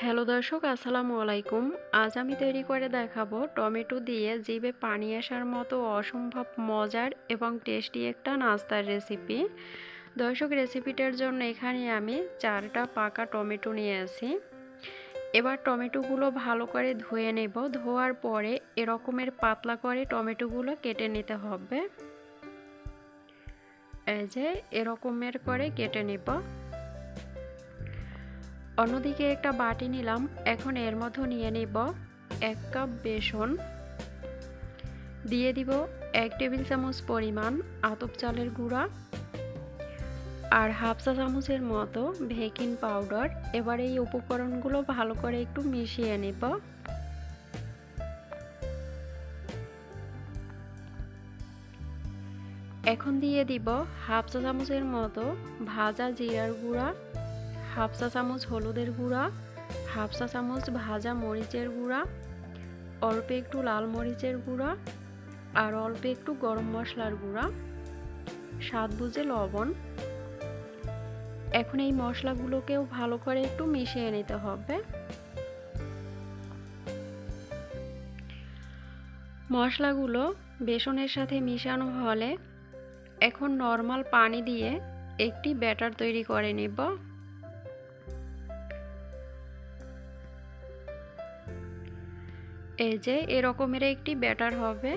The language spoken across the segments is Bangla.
হ্যালো দর্শক, আসসালামু আলাইকুম। আজ আমি তৈরি করে দেখাবো টমেটো দিয়ে জিভে পানি আসার মতো অসম্ভব মজার এবং টেস্টি একটা নাস্তার রেসিপি। দর্শক, রেসিপিটার জন্য এখানে আমি 4টা পাকা টমেটো নিয়ে আসি। এবার টমেটোগুলো ভালো করে ধুয়ে নেব। ধোয়ার পরে এরকমের পাতলা করে টমেটোগুলো কেটে নিতে হবে। এই যে এরকমের করে কেটে নেব। অন্যদিকে একটা বাটি নিলাম। এখন এর মধ্যে নিয়ে নিব 1 কাপ বেসন, দিয়ে দিব 1 টেবিল চামচ পরিমাণ আতপ চালের গুঁড়া আর হাফ চা চামচের মতো বেকিং পাউডার। এবার এই উপকরণগুলো ভালো করে একটু মিশিয়ে নিব। এখন দিয়ে দিব হাফ চা চামচের মতো ভাজা জিরার গুঁড়া, হাফ চা চামচ হলুদের গুঁড়া, হাফ চা চামচ ভাজা মরিচের গুঁড়া, অল্প একটু লাল মরিচের গুঁড়া আর অল্প একটু গরম মশলার গুঁড়া, স্বাদ বুঝে লবণ। এখন এই মশলাগুলোকেও ভালো করে একটু মিশিয়ে নিতে হবে। মশলাগুলো বেসনের সাথে মিশানো হলে এখন নরমাল পানি দিয়ে একটি ব্যাটার তৈরি করে নেব। এই যে এরকমের একটি ব্যাটার হবে।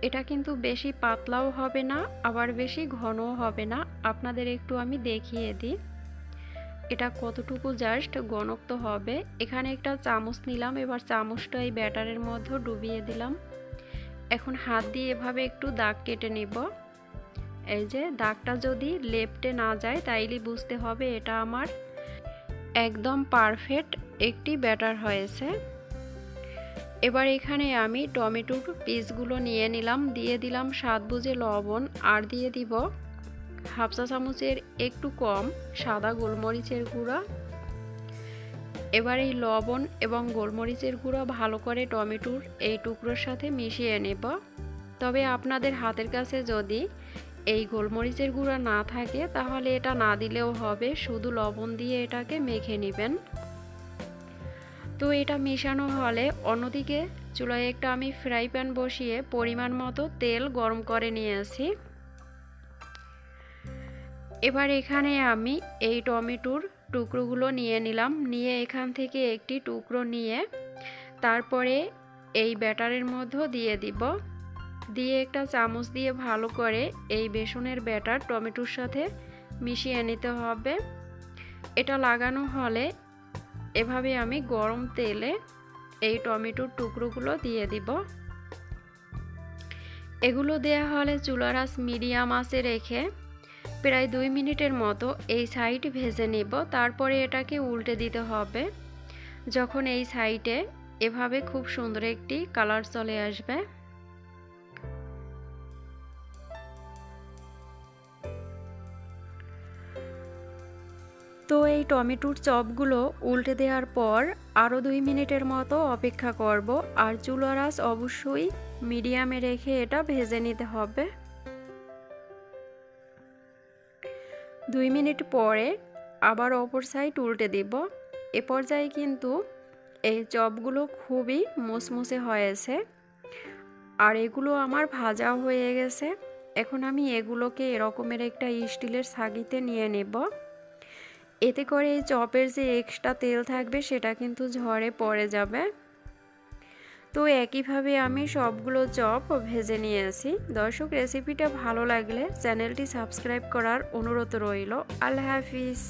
এটা কিন্তু বেশি পাতলাও হবে না, আবার বেশি ঘনও হবে না। আপনাদের একটু আমি দেখিয়ে দিই এটা কতটুকু জাস্ট ঘনত্ব হবে। এখানে একটা চামচ নিলাম। এবার চামচটা এই ব্যাটারের মধ্যে ডুবিয়ে দিলাম। এখন হাত দিয়ে এভাবে একটু দাগ কেটে নেব। এই যে দাগটা যদি লেপ্টে না যায় তাইলে বুঝতে হবে এটা আমার একদম পারফেক্ট একটি ব্যাটার হয়েছে। এবার এখানে আমি টমেটোর পিসগুলো নিয়ে নিলাম, দিয়ে দিলাম স্বাদ বুঝে লবণ আর দিয়ে দিব হাফ চা চামচের একটু কম সাদা গোলমরিচের গুঁড়া। এবার এই লবণ এবং গোলমরিচের গুঁড়া ভালো করে টমেটোর এই টুকরোর সাথে মিশিয়ে নেব। তবে আপনাদের হাতের কাছে যদি এই গোলমরিচের গুঁড়া না থাকে তাহলে এটা না দিলেও হবে, শুধু লবণ দিয়ে এটাকে মেখে নেবেন। তো এটা মেশানো হলে অন্যদিকে চুলায় একটা আমি ফ্রাই প্যান বসিয়ে পরিমাণ মতো তেল গরম করে নিয়ে আসি। এবার এখানে আমি এই টমেটোর টুকরোগুলো নিয়ে নিলাম। নিয়ে এখান থেকে একটি টুকরো নিয়ে তারপরে এই ব্যাটারের মধ্যে দিয়ে দিব। দিয়ে একটা চামচ দিয়ে ভালো করে এই বেসনের ব্যাটার টমেটোর সাথে মিশিয়ে নিতে হবে। এটা লাগানো হলে এভাবে আমি গরম তেলে এই টমেটোর টুকরোগুলো দিয়ে দিব। এগুলো দেয়া হলে চুলার আঁচ মিডিয়াম আঁচে রেখে প্রায় 2 মিনিটের মতো এই সাইড ভেজে নেব। তারপরে এটাকে উল্টে দিতে হবে। যখন এই সাইডে এভাবে খুব সুন্দর একটি কালার চলে আসবে, তো এই টমেটোর চপগুলো উল্টে দেওয়ার পর আরও 2 মিনিটের মতো অপেক্ষা করব। আর চুলার আঁচ অবশ্যই মিডিয়ামে রেখে এটা ভেজে নিতে হবে। 2 মিনিট পরে আবার অপর সাইড উল্টে দিব। এ পর্যায়ে কিন্তু এই চপগুলো খুবই মুসমুসে হয়েছে আর এগুলো আমার ভাজাও হয়ে গেছে। এখন আমি এগুলোকে এরকমের একটা স্টিলের ছাঁকিতে নিয়ে নেব। এতে করে এই চপের যে এক্সট্রা তেল থাকবে সেটা কিন্তু ঝরে পড়ে যাবে। তো একইভাবে আমি সবগুলো চপ ভেজে নিয়ে আসি। দর্শক, রেসিপিটা ভালো লাগলে চ্যানেলটি সাবস্ক্রাইব করার অনুরোধ রইল। আল্লাহ হাফিজ।